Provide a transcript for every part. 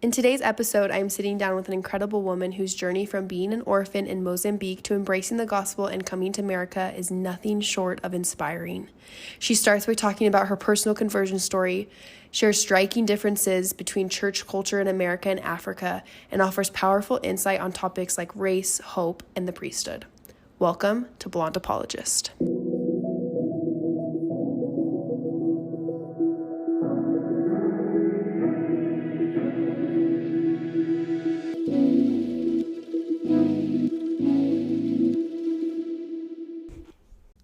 In today's episode, I am sitting down with an incredible woman whose journey from being an orphan in Mozambique to embracing the gospel and coming to America is nothing short of inspiring. She starts by talking about her personal conversion story, shares striking differences between church culture in America and Africa, and offers powerful insight on topics like race, hope, and the priesthood. Welcome to Blonde Apologist.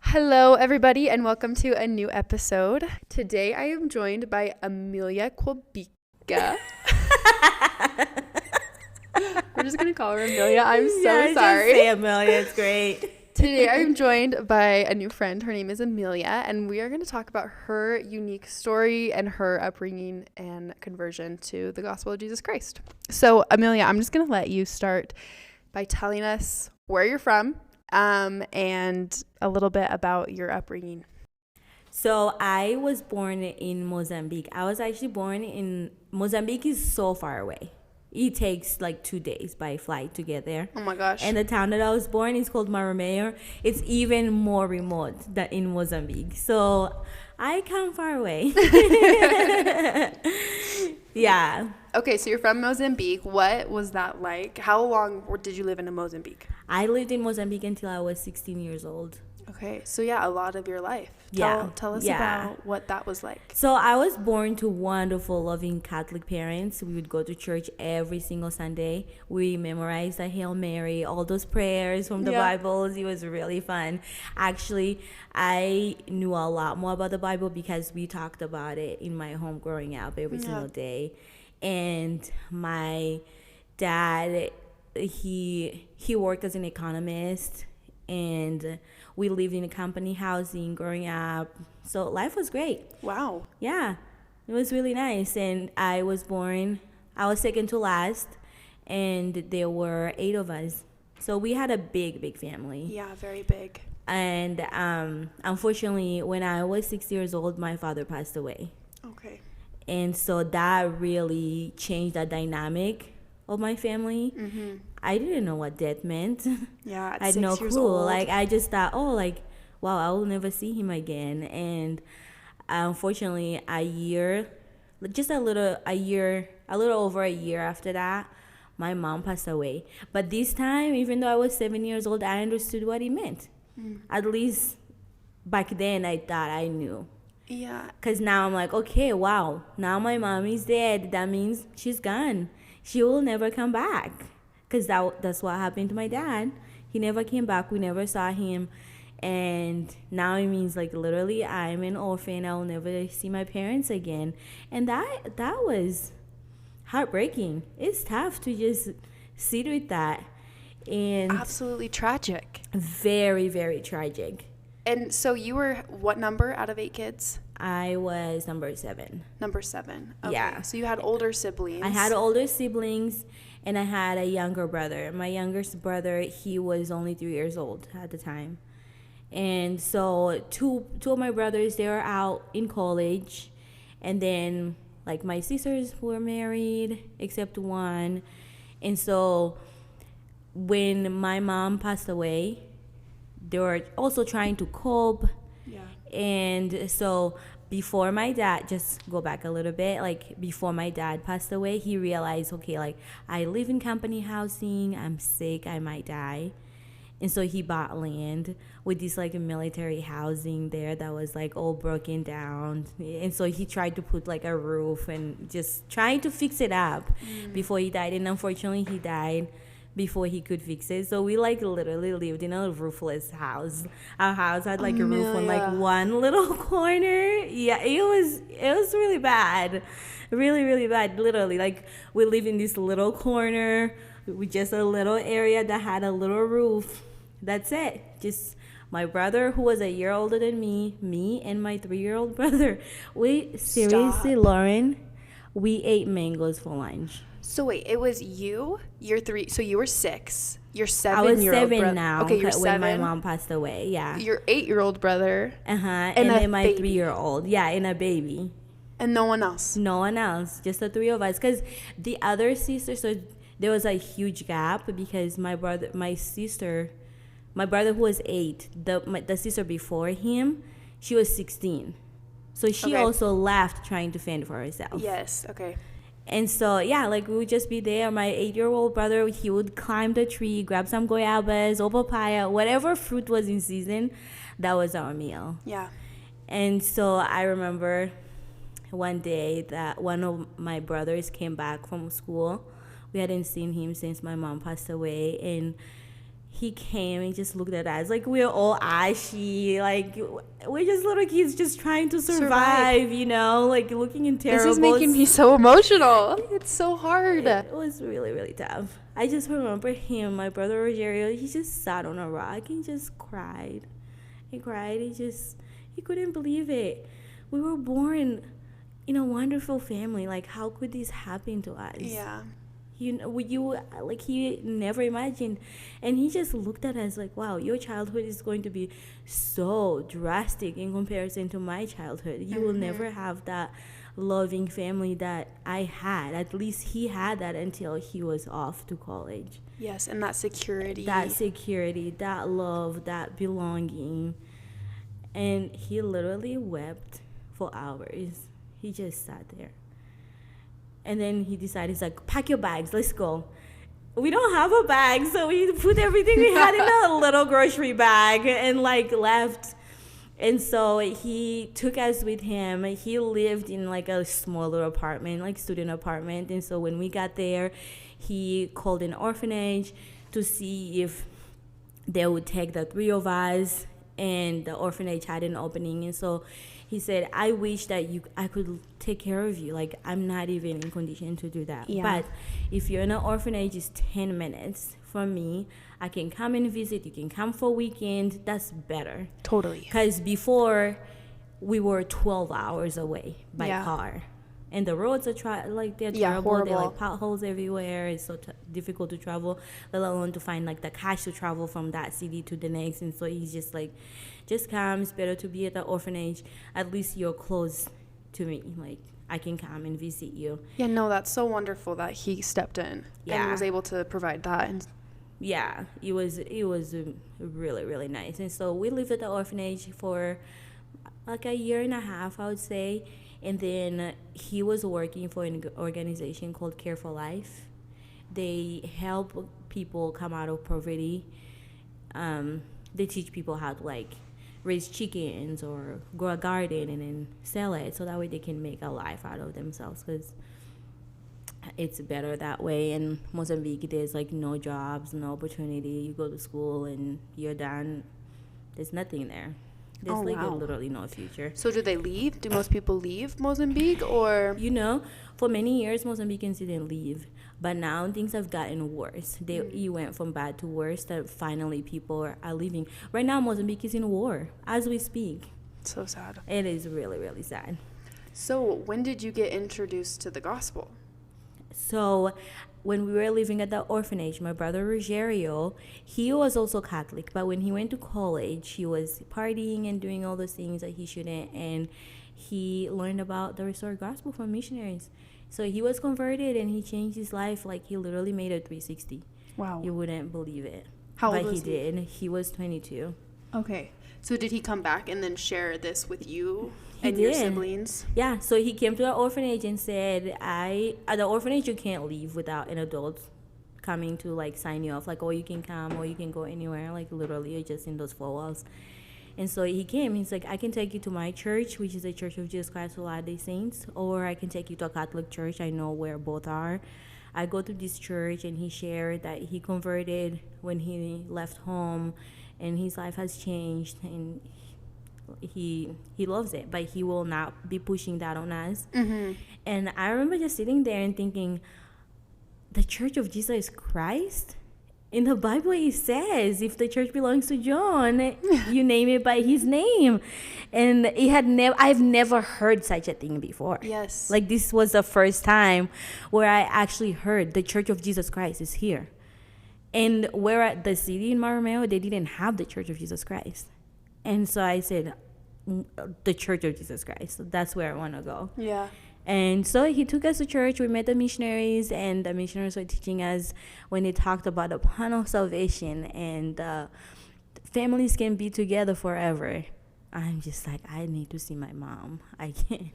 Hello, everybody, and welcome to a new episode. Today, I am joined by Amelia Quabica. We're just going to call her Amelia. I'm so sorry. Just say Amelia. It's great. Today, I am joined by a new friend. Her name is Amelia, and we are going to talk about her unique story and her upbringing and conversion to the gospel of Jesus Christ. So, Amelia, I'm just going to let you start by telling us where you're from. And a little bit about your upbringing. So I was born in Mozambique. I was actually born in Mozambique is so far away. It takes like 2 days by flight to get there. Oh my gosh. And the town that I was born is called Marameo. It's even more remote than in Mozambique. So I come far away. Yeah. Okay, so you're from Mozambique. What was that like? How long did you live in Mozambique? I lived in Mozambique until I was 16 years old. Okay, so yeah, a lot of your life. Tell us about what that was like. So I was born to wonderful, loving Catholic parents. We would go to church every single Sunday. We memorized the Hail Mary, all those prayers from the Bibles. It was really fun. Actually, I knew a lot more about the Bible because we talked about it in my home growing up every single day. And my dad, he worked as an economist, and we lived in a company housing growing up. So life was great. Wow. Yeah, it was really nice. And I was second to last, and there were 8 of us. So we had a big family. Yeah, very big. And unfortunately, when I was 6 years old, my father passed away. Okay. And so that really changed the dynamic of my family. Mm-hmm. I didn't know what death meant. Yeah, I had no clue. Like, I just thought, wow, I will never see him again. And unfortunately, a little over a year after that, my mom passed away. But this time, even though I was 7 years old, I understood what it meant. At least back then, I thought I knew. Yeah. Because now I'm like, okay, wow, now my mom is dead. That means she's gone. She will never come back. Because that's what happened to my dad. He never came back. We never saw him. And now it means, like, literally, I'm an orphan. I will never see my parents again. And that was heartbreaking. It's tough to just sit with that. And absolutely tragic. Very, very tragic. And so you were what number out of 8 kids? I was number 7. Number 7. Okay. Yeah. So you had older siblings. I had older siblings, and I had a younger brother. My youngest brother, he was only 3 years old at the time. And so two of my brothers, they were out in college. And then, like, my sisters were married, except one. And so when my mom passed away, they were also trying to cope. Yeah. And so before my dad, just go back a little bit, like, before my dad passed away, he realized, okay, like, I live in company housing, I'm sick, I might die. And so he bought land with this, like, military housing there that was, like, all broken down. And so he tried to put, like, a roof and just trying to fix it up before he died. And unfortunately, he died before he could fix it. So we, like, literally lived in a roofless house. Our house had, like, a roof on, like, one little corner. Yeah, it was really bad. Really, really bad. Literally, like, we live in this little corner with just a little area that had a little roof. That's it. Just my brother, who was a year older than me and my 3-year-old brother. Seriously, Lauren, we ate mangoes for lunch. So wait, it was you're 3, so you were 6. Your 7-year-old I was 7 brother. now. Okay, you're 7. When my mom passed away, yeah. Your 8-year-old brother. And then my 3-year-old, yeah, and a baby. And no one else? No one else, just the three of us. Because the other sister, so there was a huge gap because my brother who was 8, the sister before him, she was 16. So she also left trying to fend for herself. Yes, okay. And so, yeah, like we would just be there. My 8-year-old brother, he would climb the tree, grab some guayabas or papaya, whatever fruit was in season, that was our meal. Yeah. And so I remember one day that one of my brothers came back from school. We hadn't seen him since my mom passed away. And he came and just looked at us like we're all ashy, like we're just little kids just trying to survive. You know, like looking in terrible. This is making me so emotional. It's so hard. It was really, really tough. I just remember him, my brother Rogerio, he just sat on a rock and just cried. He cried. He couldn't believe it. We were born in a wonderful family. Like, how could this happen to us? Yeah. Like, he never imagined. And he just looked at us like, wow, your childhood is going to be so drastic in comparison to my childhood. You will never have that loving family that I had. At least he had that until he was off to college. Yes, and that security. That love, that belonging. And he literally wept for hours. He just sat there. And then he decided, he's like, pack your bags, let's go. We don't have a bag, so we put everything we had in a little grocery bag and, like, left. And so he took us with him. He lived in, like, a smaller apartment, like student apartment. And so when we got there, he called an orphanage to see if they would take the 3 of us. And the orphanage had an opening. And so he said, I wish that I could take care of you. Like, I'm not even in condition to do that. Yeah. But if you're in an orphanage, it's 10 minutes from me. I can come and visit. You can come for a weekend. That's better. Totally. Because before, we were 12 hours away by car. And the roads are they're terrible. Horrible. There are like potholes everywhere. It's so difficult to travel, let alone to find like the cash to travel from that city to the next. And so he's just like, just come. It's better to be at the orphanage. At least you're close to me. Like, I can come and visit you. Yeah, no, that's so wonderful that he stepped in and was able to provide that. And yeah, it was really, really nice. And so we lived at the orphanage for like a year and a half, I would say. And then he was working for an organization called Care for Life. They help people come out of poverty. They teach people how to, like, raise chickens or grow a garden and then sell it so that way they can make a life out of themselves, because it's better that way. In Mozambique, there's, like, no jobs, no opportunity. You go to school and you're done. There's nothing there. There's literally no future. So do they leave? Do most people leave Mozambique, or? You know, for many years, Mozambicans didn't leave. But now things have gotten worse. You went from bad to worse that finally people are leaving. Right now, Mozambique is in war as we speak. So sad. It is really, really sad. So when did you get introduced to the gospel? So when we were living at the orphanage, my brother Rogerio, he was also Catholic, but when he went to college, he was partying and doing all those things that he shouldn't, and he learned about the restored gospel from missionaries. So he was converted, and he changed his life. Like, he literally made a 360. Wow. You wouldn't believe it. How old was he? But he did. He was 22. Okay. So did he come back and then share this with you and your siblings? Yeah, so he came to the orphanage and said, at the orphanage you can't leave without an adult coming to, like, sign you off. Like, oh, you can come or you can go anywhere. Like, literally, you're just in those 4 walls. And so he came. He's like, I can take you to my church, which is the Church of Jesus Christ of Latter-day Saints, or I can take you to a Catholic church. I know where both are. I go to this church, and he shared that he converted when he left home, and his life has changed, and he loves it, but he will not be pushing that on us. Mm-hmm. And I remember just sitting there and thinking, the Church of Jesus Christ? In the Bible, it says if the church belongs to John, you name it by his name. And I've never heard such a thing before. Yes. Like, this was the first time where I actually heard the Church of Jesus Christ is here. And where at the city in Marameo, they didn't have the Church of Jesus Christ. And so I said, the Church of Jesus Christ. So that's where I want to go. Yeah. And so he took us to church. We met the missionaries, and the missionaries were teaching us when they talked about the plan of salvation and families can be together forever. I'm just like, I need to see my mom. I can't.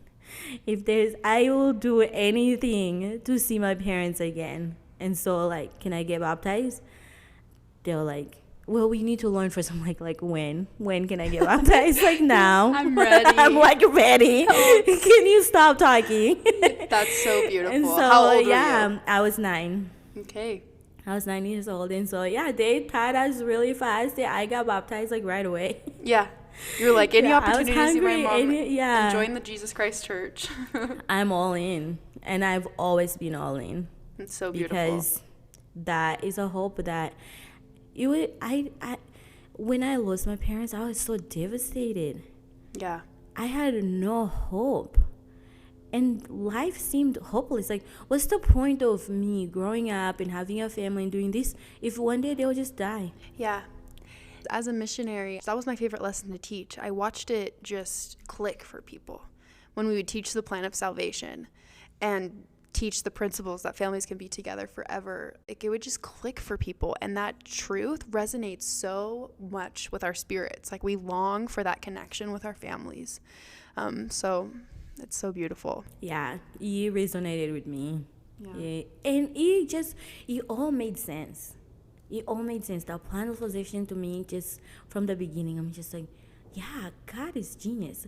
I will do anything to see my parents again. And so, like, can I get baptized? They were like, well, we need to learn first. I'm like when can I get baptized? Like, now. I'm ready. I'm like ready. Can you stop talking? That's so beautiful. And so, how old were you? I was 9. Okay. I was 9 years old, and so they taught us really fast. I got baptized like right away. Yeah. You're like, any opportunity to see my mom, and join the Jesus Christ Church. I'm all in, and I've always been all in. It's so beautiful. Because that is a hope that when I lost my parents, I was so devastated. Yeah. I had no hope. And life seemed hopeless. Like, what's the point of me growing up and having a family and doing this if one day they'll just die? Yeah. As a missionary, that was my favorite lesson to teach. I watched it just click for people when we would teach the plan of salvation and teach the principles that families can be together forever. It would just click for people, and that truth resonates so much with our spirits. Like, we long for that connection with our families. So it's so beautiful. Yeah, it resonated with me. Yeah. And it all made sense. It all made sense. The plan of salvation to me, just from the beginning, I'm just like, yeah, God is genius.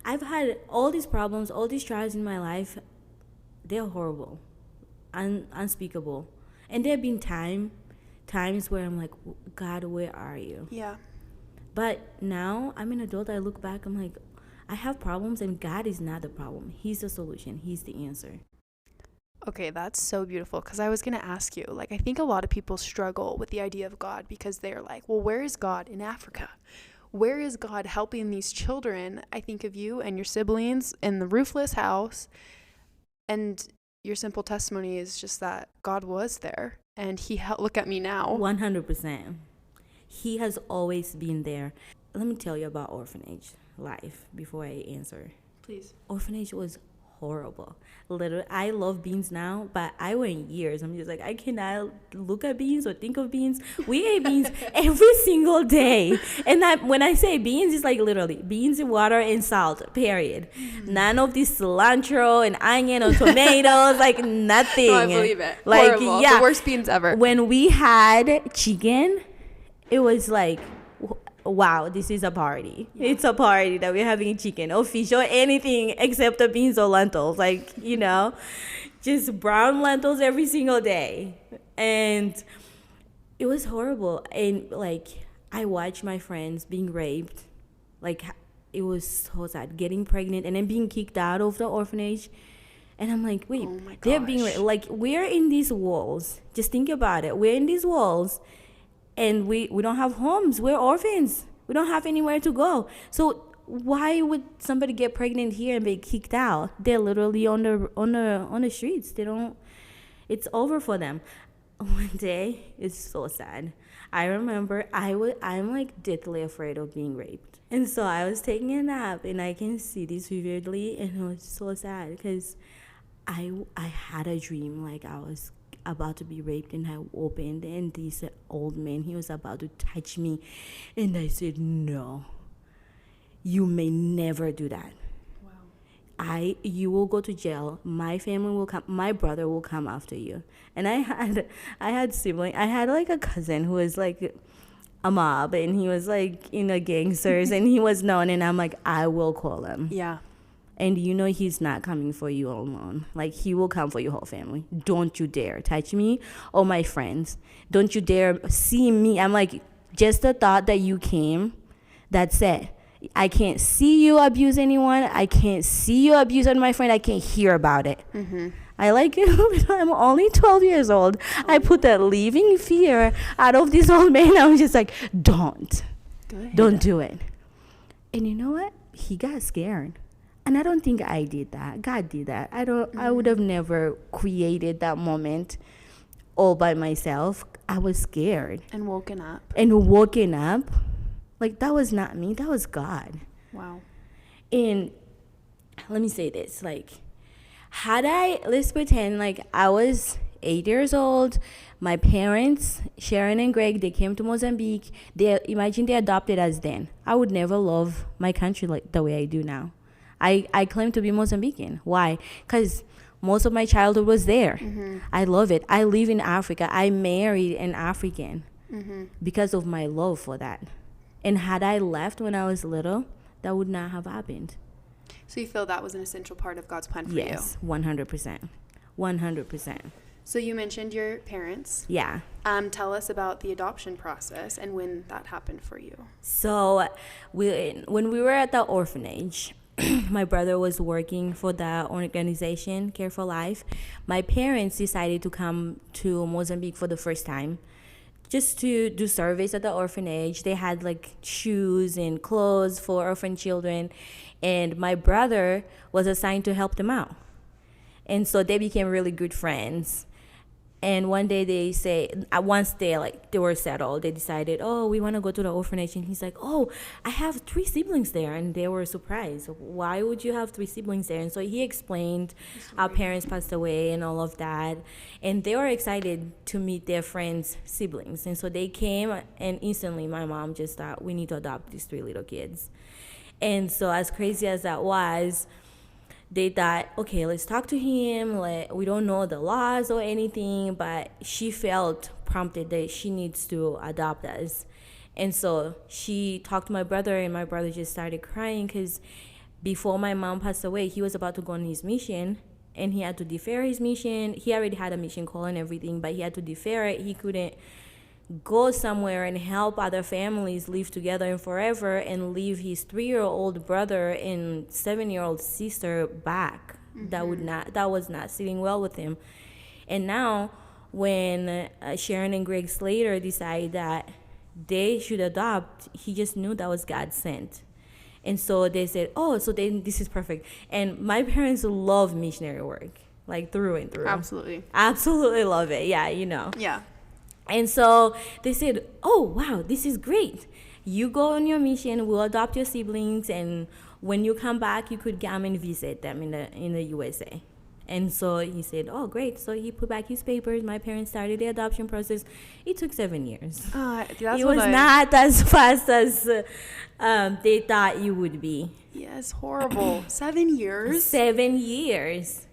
I've had all these problems, all these trials in my life. They're horrible, unspeakable. And there have been times where I'm like, God, where are you? Yeah. But now I'm an adult. I look back, I'm like, I have problems, and God is not the problem. He's the solution. He's the answer. Okay, that's so beautiful, because I was going to ask you, like, I think a lot of people struggle with the idea of God because they're like, well, where is God in Africa? Where is God helping these children? I think of you and your siblings in the roofless house, and your simple testimony is just that God was there, and he look at me now. 100%. He has always been there. Let me tell you about orphanage life before I answer. Please. Orphanage was horrible. Literally, I love beans now, but I went years. I'm just like, I cannot look at beans or think of beans. We ate beans every single day. And when I say beans, it's like literally beans and water and salt, period. None of this cilantro and onion or tomatoes, like nothing. No, I believe it. Like, horrible. yeah. The worst beans ever. When we had chicken, it was like, wow, this is a party. Yeah. It's a party that we're having chicken, or fish, or anything except the beans or lentils. Like, just brown lentils every single day. And it was horrible. And, like, I watched my friends being raped. Like, it was so sad. Getting pregnant and then being kicked out of the orphanage. And I'm like, wait, they're being raped. Like, we're in these walls. Just think about it. We're in these walls. And we don't have homes. We're orphans. We don't have anywhere to go. So why would somebody get pregnant here and be kicked out? They're literally on the streets. They don't. It's over for them. One day, it's so sad. I remember I'm like deathly afraid of being raped, and so I was taking a nap, and I can see this vividly, and it was so sad because I had a dream like I was about to be raped, and I opened, and this old man, he was about to touch me, and I said, no, you may never do that. Wow. You will go to jail. My family will come. My brother will come after you. And I had siblings. I had like a cousin who was like a mob, and he was like gangsters, and he was known, and I'm like, I will call him. Yeah. And he's not coming for you alone. Like, he will come for your whole family. Don't you dare touch me or my friends. Don't you dare see me. I'm like, just the thought that you came, that's it. I can't see you abuse anyone. I can't see you abuse my friend. I can't hear about it. Mm-hmm. I'm only 12 years old. Oh. I put that living fear out of this old man. I was just like, don't do it. And you know what? He got scared. And I don't think I did that. God did that. I would have never created that moment all by myself. I was scared. And woken up. Like, that was not me. That was God. Wow. And let me say this, like, let's pretend like I was 8 years old. My parents, Sharon and Greg, they came to Mozambique. Imagine they adopted us then. I would never love my country like the way I do now. I claim to be Mozambican. Why? Because most of my childhood was there. I love it. I live in Africa. I married an African because of my love for that. And had I left when I was little, that would not have happened. So you feel that was an essential part of God's plan for you? Yes, 100%. 100%. So you mentioned your parents. Yeah. Tell us about the adoption process and when that happened for you. So when we were at the orphanage, my brother was working for the organization Care for Life. My parents decided to come to Mozambique for the first time just to do surveys at the orphanage. They had like shoes and clothes for orphan children, and my brother was assigned to help them out. And so they became really good friends. And one day they say, once they were settled, they decided, oh, we want to go to the orphanage. And he's like, oh, I have 3 siblings there. And they were surprised. Why would you have 3 siblings there? And so he explained our parents passed away and all of that. And they were excited to meet their friends' siblings. And so they came, and instantly my mom just thought, we need to adopt these 3 little kids. And so as crazy as that was, they thought, okay, let's talk to him. We don't know the laws or anything, but she felt prompted that she needs to adopt us. And so she talked to my brother, and my brother just started crying because before my mom passed away, he was about to go on his mission, and he had to defer his mission. He already had a mission call and everything, but he had to defer it. He couldn't go somewhere and help other families live together and forever and leave his 3-year-old brother and 7-year-old sister back. That was not sitting well with him. And now when Sharon and Greg Slater decided that they should adopt, he just knew that was God sent. And so they said, oh, so then this is perfect. And my parents love missionary work, like through and through. Absolutely love it. Yeah, Yeah. And so they said, oh, wow, this is great. You go on your mission, we'll adopt your siblings, and when you come back, you could come and visit them in the USA. And so he said, oh, great. So he put back his papers. My parents started the adoption process. It took 7 years. It was not as fast as they thought it would be. Yes, horrible. 7 years? 7 years.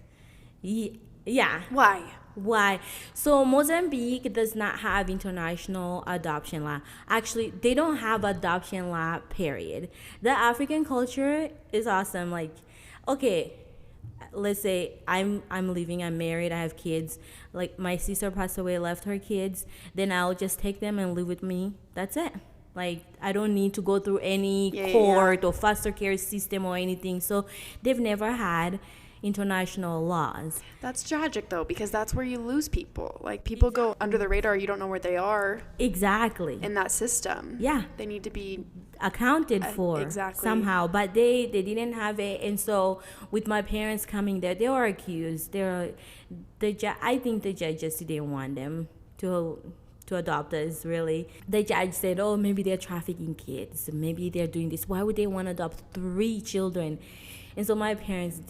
Yeah. Why? So Mozambique does not have international adoption law. Actually, they don't have adoption law, period. The African culture is awesome. Like, okay, let's say I'm leaving, I'm married, I have kids. Like, my sister passed away, left her kids. Then I'll just take them and live with me. That's it. Like, I don't need to go through any court or foster care system or anything. So they've never had international laws. That's tragic, though, because that's where you lose people. Like, people go under the radar. You don't know where they are. Exactly. In that system. Yeah. They need to be accounted for somehow, but they didn't have it. And so with my parents coming there, they were accused. I think the judges didn't want them to adopt us, really. The judge said, oh, maybe they're trafficking kids. Maybe they're doing this. Why would they want to adopt 3 children? And so my parents,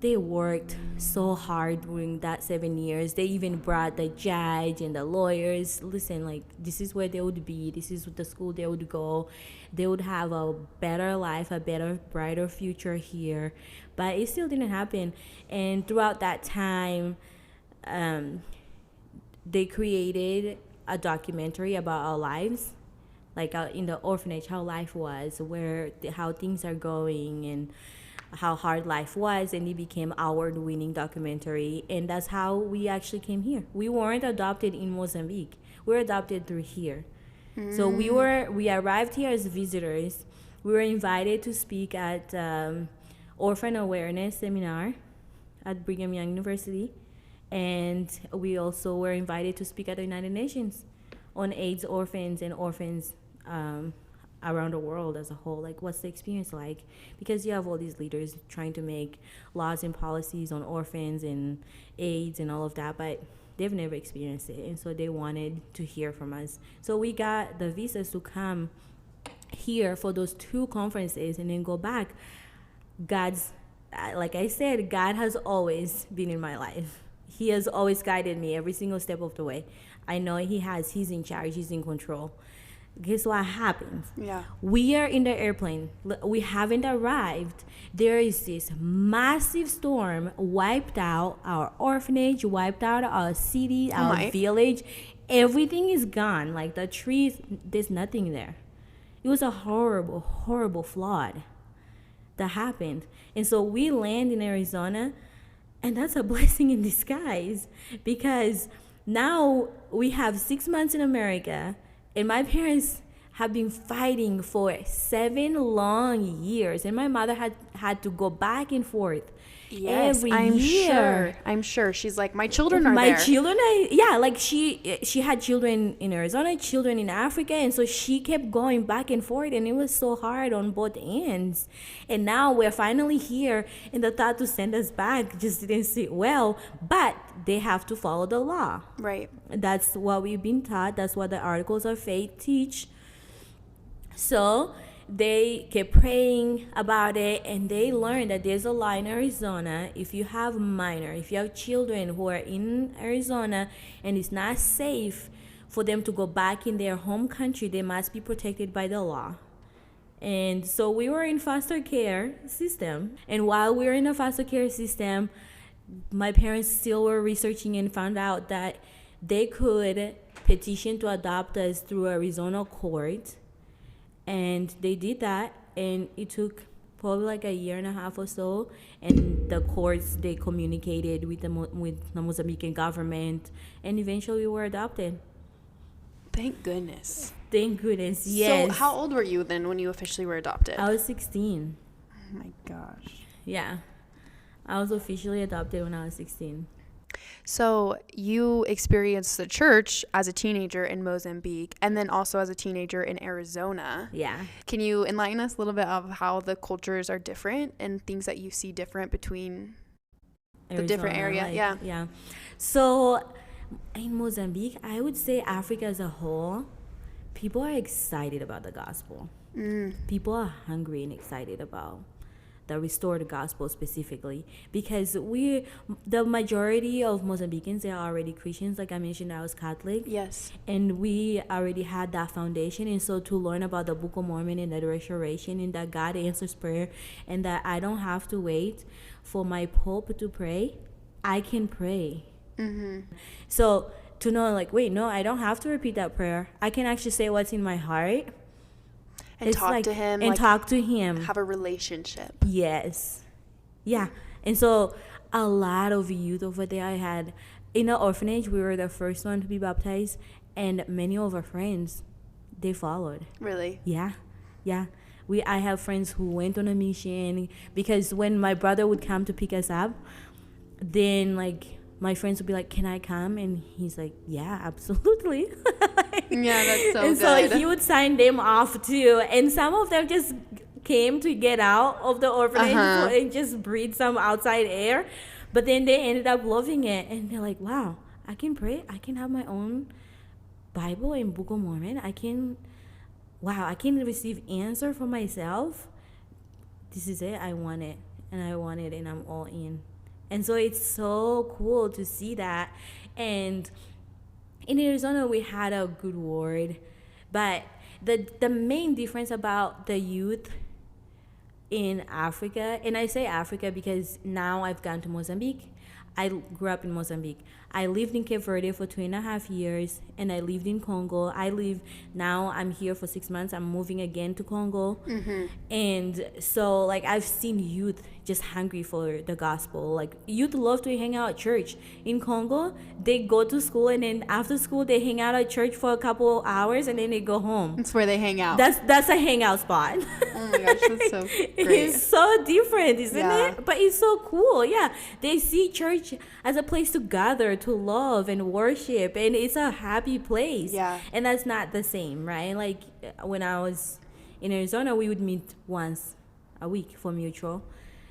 they worked so hard during that 7 years. They even brought the judge and the lawyers. Listen, like, this is where they would be. This is the school they would go. They would have a better life, a better, brighter future here. But it still didn't happen. And throughout that time, they created a documentary about our lives, like in the orphanage, how life was, how things are going, and how hard life was, and it became award-winning documentary. And that's how we actually came here. We weren't adopted in Mozambique. We were adopted through here. So we arrived here as visitors. We were invited to speak at orphan awareness seminar at Brigham Young University, and we also were invited to speak at the United Nations on AIDS orphans and orphans around the world as a whole. Like, what's the experience like? Because you have all these leaders trying to make laws and policies on orphans and AIDS and all of that, but they've never experienced it, and so they wanted to hear from us. So we got the visas to come here for those 2 conferences and then go back, God's, like I said, God has always been in my life. He has always guided me every single step of the way. I know he has. He's in charge. He's in control. Guess what happens? Yeah. We are in the airplane. We haven't arrived. There is this massive storm, wiped out our orphanage, wiped out our city, our village. Everything is gone. Like the trees, there's nothing there. It was a horrible, horrible flood that happened. And so we land in Arizona, and that's a blessing in disguise, because now we have 6 months in America, and my parents have been fighting for 7 long years, and my mother had to go back and forth. Yes, every I'm year. I'm sure. She's like, my children are there. My children like she had children in Arizona, children in Africa, and so she kept going back and forth, and it was so hard on both ends. And now we're finally here, and the thought to send us back just didn't sit well, but they have to follow the law. Right. That's what we've been taught. That's what the articles of faith teach. So they kept praying about it, and they learned that there's a law in Arizona. If you have if you have children who are in Arizona and it's not safe for them to go back in their home country, they must be protected by the law. And so we were in foster care system. And while we were in a foster care system, my parents still were researching and found out that they could petition to adopt us through Arizona court. And they did that, and it took probably like a year and a half or so. And the courts, they communicated with the Mozambican government, and eventually we were adopted. Thank goodness. Thank goodness, yes. So how old were you then when you officially were adopted? I was 16. Oh my gosh. Yeah. I was officially adopted when I was 16. So you experienced the church as a teenager in Mozambique, and then also as a teenager in Arizona. Yeah. Can you enlighten us a little bit of how the cultures are different and things that you see different between the different areas? Yeah. So in Mozambique, I would say Africa as a whole, people are excited about the gospel. People are hungry and excited about the restored gospel specifically, because the majority of Mozambicans, they are already Christians. Like I mentioned, I was Catholic. Yes. And we already had that foundation. And so to learn about the Book of Mormon and the restoration, and that God answers prayer, and that I don't have to wait for my Pope to pray, I can pray. So to know, like, wait, no, I don't have to repeat that prayer. I can actually say what's in my heart. And talk to him. And talk to him. Have a relationship. Yes. Yeah. And so a lot of youth over there. I had, in the orphanage, we were the first one to be baptized. And many of our friends, they followed. Really? Yeah. Yeah. I have friends who went on a mission, because when my brother would come to pick us up, then like my friends would be like, can I come? And he's like, yeah, absolutely. Yeah, that's so and good. So he would sign them off too. And some of them just came to get out of the orphanage and just breathe some outside air. But then they ended up loving it. And they're like, wow, I can pray. I can have my own Bible and Book of Mormon. I can receive answer for myself. This is it. I want it. And I want it, and I'm all in. And so it's so cool to see that. And in Arizona, we had a good word. But the main difference about the youth in Africa, and I say Africa because now I've gone to Mozambique. I grew up in Mozambique. I lived in Cape Verde for 2.5 years, and I lived in Congo. Now I'm here for 6 months. I'm moving again to Congo. And so, like, I've seen youth just hungry for the gospel. Like, youth love to hang out at church. In Congo, they go to school, and then after school, they hang out at church for a couple hours, and then they go home. That's where they hang out. That's a hangout spot. Oh my gosh, that's so great. It's so different, isn't it? But it's so cool. Yeah, they see church as a place to gather, to love and worship, and it's a happy place. Yeah. And that's not the same, right? Like when I was in Arizona, we would meet once a week for mutual,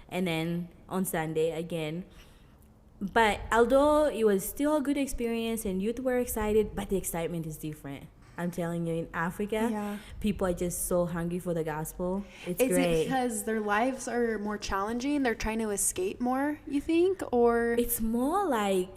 and then on Sunday again. But although it was still a good experience and youth were excited, but the excitement is different. I'm telling you, in Africa, people are just so hungry for the gospel. It's Is great. it because their lives are more challenging? They're trying to escape more, you think? Or It's more like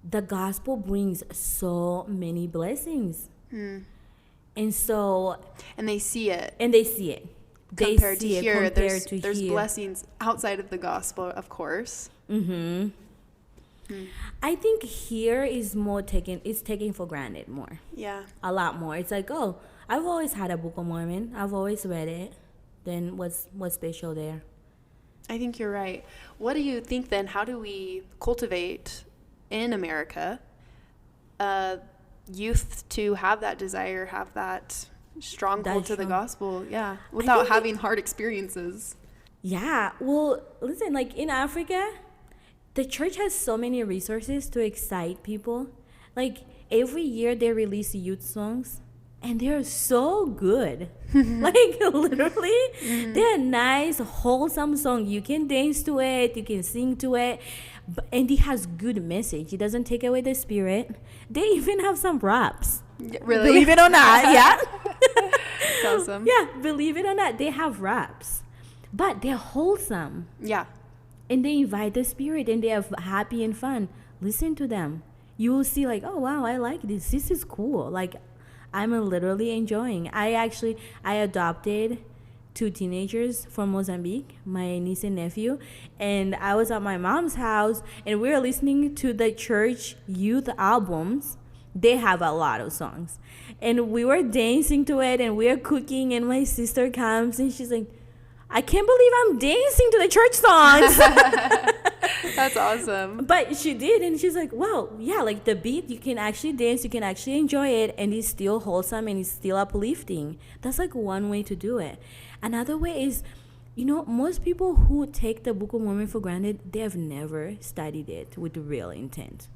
the gospel brings so many blessings. And so... And they see it. And they see it. Compared to see it here, compared to there's here. blessings outside of the gospel, of course. I think here is more taken for granted more. Yeah. A lot more. It's like, oh, I've always had a Book of Mormon. I've always read it. Then what's special there? I think you're right. What do you think then? How do we cultivate in America youth to have that desire, have that strong pull to the gospel? Yeah. Without having hard experiences. Yeah. Well, listen, like in Africa, the church has so many resources to excite people. Like every year they release youth songs and they're so good. Like literally, they're nice, wholesome song. You can dance to it, you can sing to it. And it has good message. It doesn't take away the spirit. They even have some raps. Really? Believe it or not, yeah. That's awesome. Yeah, believe it or not, they have raps. But they're wholesome. Yeah. And they invite the spirit and they are happy and fun. Listen to them. You will see like, oh, wow, I like this. This is cool. Like, I'm literally enjoying. I adopted 2 teenagers from Mozambique, my niece and nephew. And I was at my mom's house and we were listening to the church youth albums. They have a lot of songs. And we were dancing to it and we were cooking and my sister comes and she's like, I can't believe I'm dancing to the church songs. That's awesome. But she did, and she's like, wow, yeah, like the beat, you can actually dance, you can actually enjoy it, and it's still wholesome and it's still uplifting. That's like one way to do it. Another way is, you know, most people who take the Book of Mormon for granted, they have never studied it with real intent.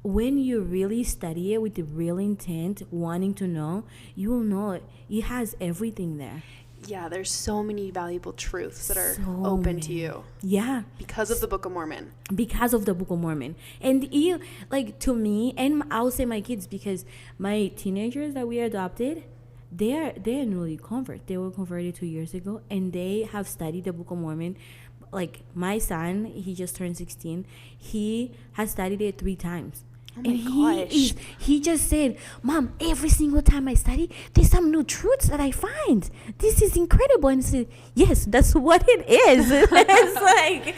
When you really study it with the real intent, wanting to know, you will know it has everything there. Yeah, there's so many valuable truths that are open to you. Yeah. Because of the Book of Mormon. Because of the Book of Mormon. And like to me, and I'll say my kids, because my teenagers that we adopted, they're newly converted. They were converted 2 years ago, and they have studied the Book of Mormon. Like my son, he just turned 16. He has studied it 3 times. Oh my gosh. He just said, Mom, every single time I study, there's some new truths that I find. This is incredible. And I said, yes, that's what it is. It's like,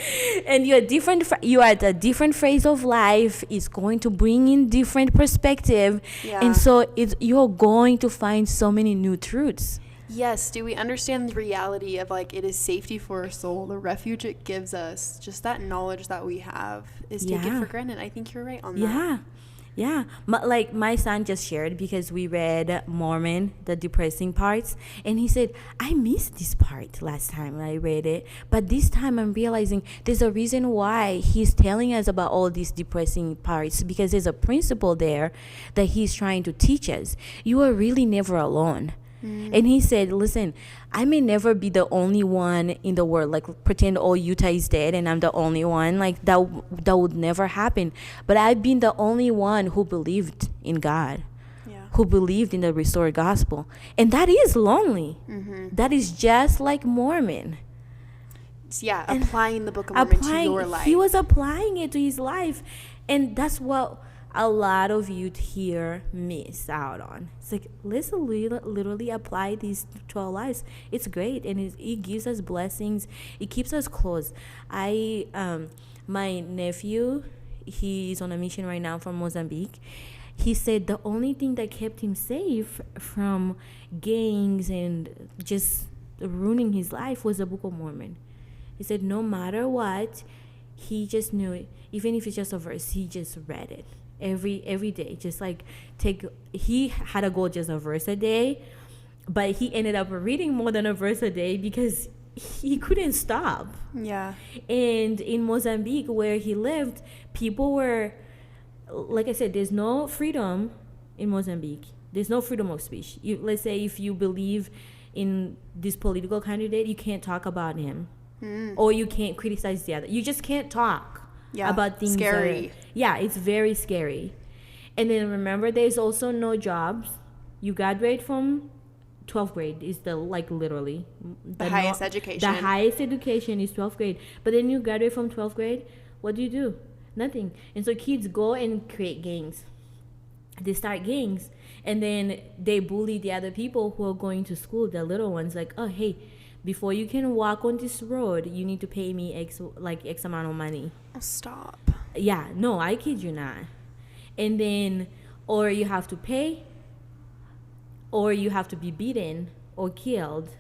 and you're at a different phase of life. It's going to bring in different perspective. Yeah. And so you're going to find so many new truths. Yes. Do we understand the reality of like it is safety for our soul, the refuge it gives us, just that knowledge that we have is taken for granted. I think you're right on that. Yeah. Like my son just shared because we read Mormon, the depressing parts, and he said, I missed this part last time I read it, but this time I'm realizing there's a reason why he's telling us about all these depressing parts, because there's a principle there that he's trying to teach us. You are really never alone. And he said, listen, I may never be the only one in the world, like pretend all Utah is dead and I'm the only one, like that would never happen. But I've been the only one who believed in God, who believed in the restored gospel. And that is lonely. That is just like Mormon. Yeah, applying the Book of Mormon to your life. He was applying it to his life. And that's what a lot of youth here miss out on. It's like, let's literally apply these to our lives. It's great, and it gives us blessings. It keeps us close. My nephew, he's on a mission right now from Mozambique. He said the only thing that kept him safe from gangs and just ruining his life was the Book of Mormon. He said no matter what, he just knew it. Even if it's just a verse, he just read it. Every day, just like he had a goal just a verse a day, but he ended up reading more than a verse a day because he couldn't stop. Yeah. And in Mozambique, where he lived, people were, like I said, there's no freedom in Mozambique. There's no freedom of speech. Let's say if you believe in this political candidate, you can't talk about him, or you can't criticize the other. You just can't talk. About things scary. Yeah, it's very scary. And then remember, there's also no jobs. You graduate from 12th grade is the like literally the highest education. The highest education is 12th grade. But then you graduate from 12th grade, what do? Nothing. And so kids go and create gangs. They start gangs, and then they bully the other people who are going to school, the little ones, like, oh, hey, before you can walk on this road, you need to pay me X amount of money. Oh, stop. Yeah, no, I kid you not. And then, or you have to pay, or you have to be beaten or killed,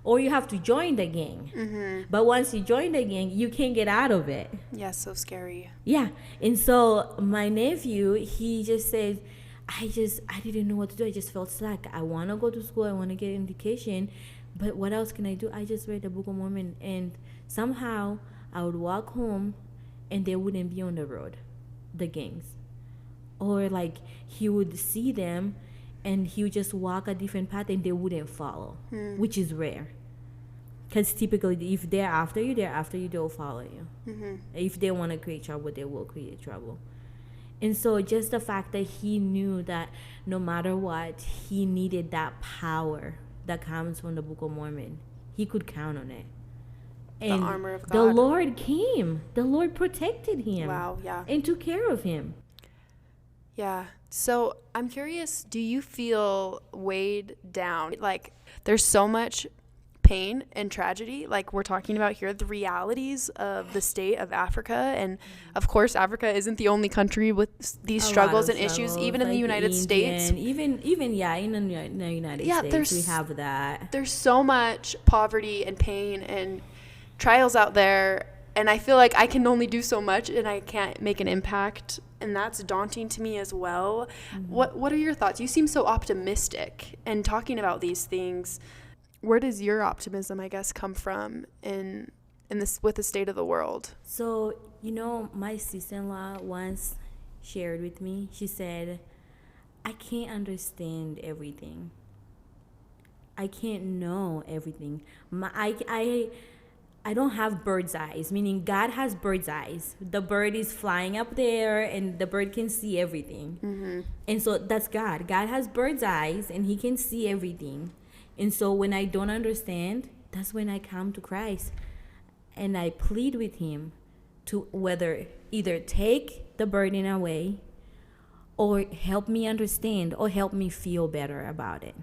or you have to join the gang. Mm-hmm. But once you join the gang, you can't get out of it. Yeah, so scary. Yeah. And so my nephew, he just said, I didn't know what to do. I just felt stuck. I want to go to school. I want to get an education. But what else can I do? I just read the Book of Mormon. And somehow I would walk home and they wouldn't be on the road, the gangs. Or like he would see them and he would just walk a different path and they wouldn't follow, which is rare. Because typically, if they're after you, they'll follow you. Mm-hmm. If they want to create trouble, they will create trouble. And so just the fact that he knew that no matter what, he needed that power that comes from the Book of Mormon. He could count on it. And the armor of God. The Lord came. The Lord protected him. Wow, yeah. And took care of him. Yeah. So I'm curious, do you feel weighed down? Like, there's so much pain and tragedy, like we're talking about here, the realities of the state of Africa. And of course, Africa isn't the only country with these struggles and issues, even in the United States. Even in the United States, we have that. There's so much poverty and pain and trials out there. And I feel like I can only do so much and I can't make an impact. And that's daunting to me as well. Mm-hmm. What are your thoughts? You seem so optimistic and talking about these things. Where does your optimism, I guess, come from in this with the state of the world? So, my sister-in-law once shared with me, she said, I can't understand everything. I can't know everything. I don't have bird's eyes, meaning God has bird's eyes. The bird is flying up there and the bird can see everything. Mm-hmm. And so that's God. God has bird's eyes and he can see everything. And so when I don't understand, that's when I come to Christ and I plead with him to whether either take the burden away or help me understand or help me feel better about it.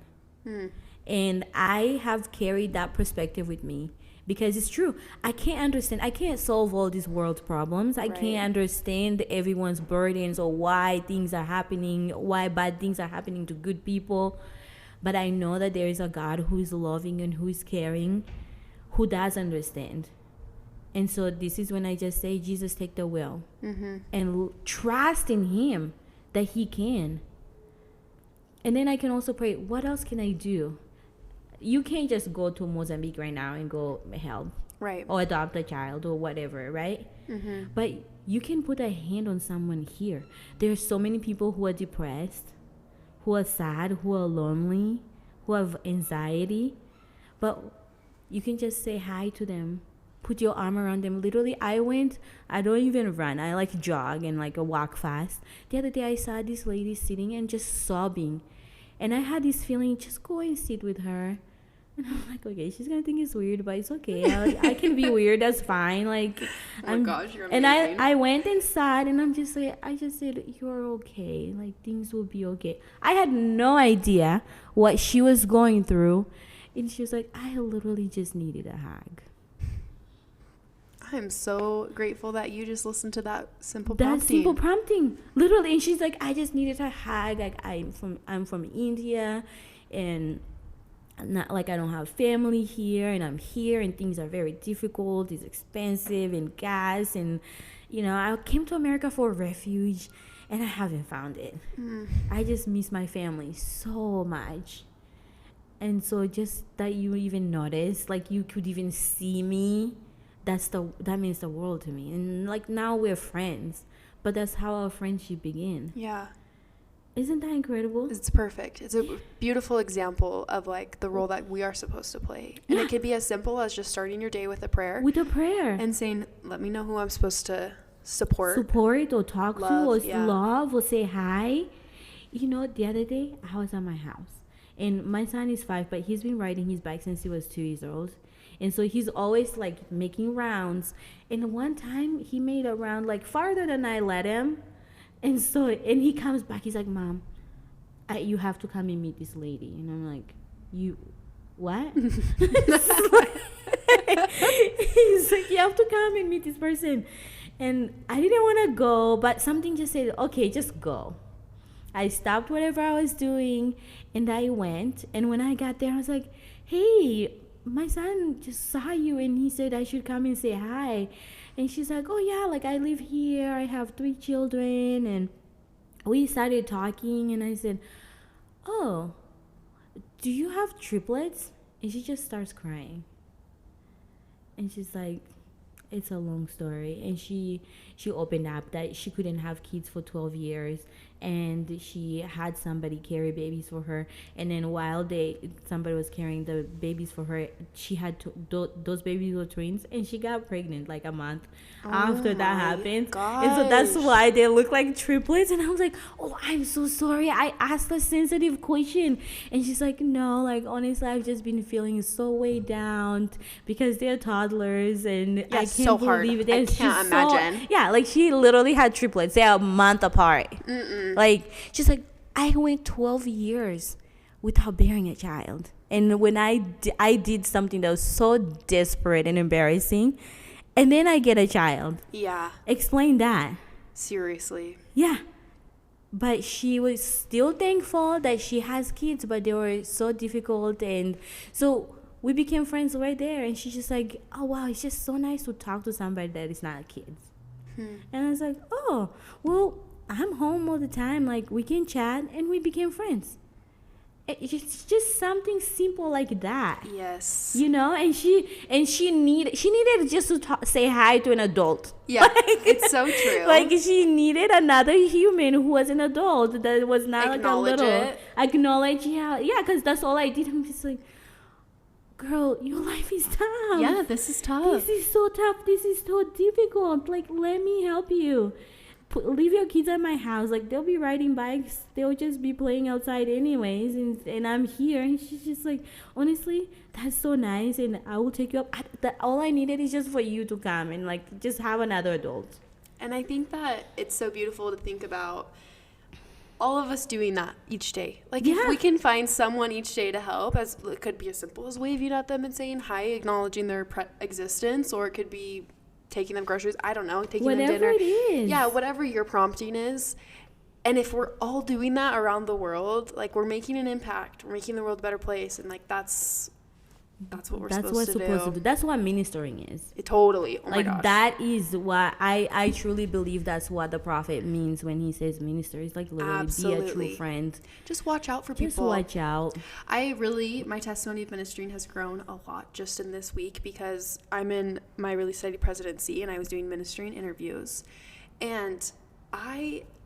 And I have carried that perspective with me because it's true. I can't understand. I can't solve all these world's problems. I can't understand everyone's burdens or why things are happening, why bad things are happening to good people. But I know that there is a God who is loving and who is caring, who does understand. And so this is when I just say, Jesus, take the wheel. Mm-hmm. And trust in him that he can. And then I can also pray, what else can I do? You can't just go to Mozambique right now and go help. Right. Or adopt a child or whatever, right? Mm-hmm. But you can put a hand on someone here. There are so many people who are depressed, who are sad, who are lonely, who have anxiety. But you can just say hi to them. Put your arm around them. Literally, I don't even run. I like jog and like walk fast. The other day I saw this lady sitting and just sobbing. And I had this feeling, just go and sit with her. And I'm like, okay, she's going to think it's weird, but it's okay. I can be weird. That's fine. Like, oh my gosh, you're amazing. And I went inside and I just said, you're okay. Like, things will be okay. I had no idea what she was going through. And she was like, I literally just needed a hug. I'm so grateful that you just listened to that simple prompting. That simple prompting. Literally. And she's like, I just needed a hug. Like, I'm from India and not like I don't have family here and I'm here and things are very difficult. It's expensive and gas and I came to America for refuge and I haven't found it. I just miss my family so much. And so just that you even noticed, like you could even see me, that means the world to me. And like now we're friends, but that's how our friendship began. Yeah. Isn't that incredible? It's perfect. It's a beautiful example of like the role that we are supposed to play. And it could be as simple as just starting your day with a prayer. With a prayer. And saying, let me know who I'm supposed to support or talk to or love or say hi. You know, the other day I was at my house and my son is 5, but he's been riding his bike since he was 2 years old. And so he's always like making rounds. And one time he made a round like farther than I let him. And he comes back. He's like, Mom, you have to come and meet this lady. And I'm like, you, what? He's like, you have to come and meet this person. And I didn't want to go, but something just said, okay, just go. I stopped whatever I was doing and I went. And when I got there, I was like, hey, my son just saw you and he said I should come and say hi. And she's like, oh yeah, like I live here, I have 3 children. And we started talking and I said, oh, do you have triplets? And she just starts crying. And she's like, it's a long story. And she opened up that she couldn't have kids for 12 years and she had somebody carry babies for her, and then while somebody was carrying the babies for her, she had those babies were twins and she got pregnant like a month after that happened. Gosh. And so that's why they look like triplets. And I was like, oh, I'm so sorry, I asked a sensitive question. And she's like, no, like honestly I've just been feeling so weighed down because they're toddlers and I can't so believe it. I can't imagine. Yeah, like she literally had triplets. They're a month apart. Like she's like, I went 12 years without bearing a child, and when I did something that was so desperate and embarrassing, and then I get a child. Yeah. Explain that. Seriously. Yeah. But she was still thankful that she has kids, but they were so difficult, and so we became friends right there. And she's just like, oh wow, it's just so nice to talk to somebody that is not kids. And I was like, oh well, I'm home all the time, like we can chat, and we became friends. It's just something simple like that. Yes. You know, and she needed just to say hi to an adult. Yeah, like, it's so true. Like she needed another human who was an adult that was not acknowledge like a little. it. Acknowledge, yeah, because that's all I did. I'm just like, girl, your life is tough. Yeah, this is tough. This is so tough. This is so difficult. Like, let me help you. Leave your kids at my house. Like, they'll be riding bikes. They'll just be playing outside anyways. And I'm here. And she's just like, honestly, that's so nice. And I will take you up. All I needed is just for you to come and, like, just have another adult. And I think that it's so beautiful to think about all of us doing that each day. Like, if we can find someone each day to help, as it could be as simple as waving at them and saying hi, acknowledging their existence, or it could be taking them groceries, I don't know, taking them dinner. Whatever it is. Yeah, whatever your prompting is. And if we're all doing that around the world, like, we're making an impact. We're making the world a better place. And, like, that's what we're supposed to do. That's what ministering is. Totally. Oh my gosh. That is what I truly believe that's what the prophet means when he says minister. It's like literally be a true friend. Just watch out for people. Just watch out. My testimony of ministering has grown a lot just in this week because I'm in my really steady presidency and I was doing ministering interviews. And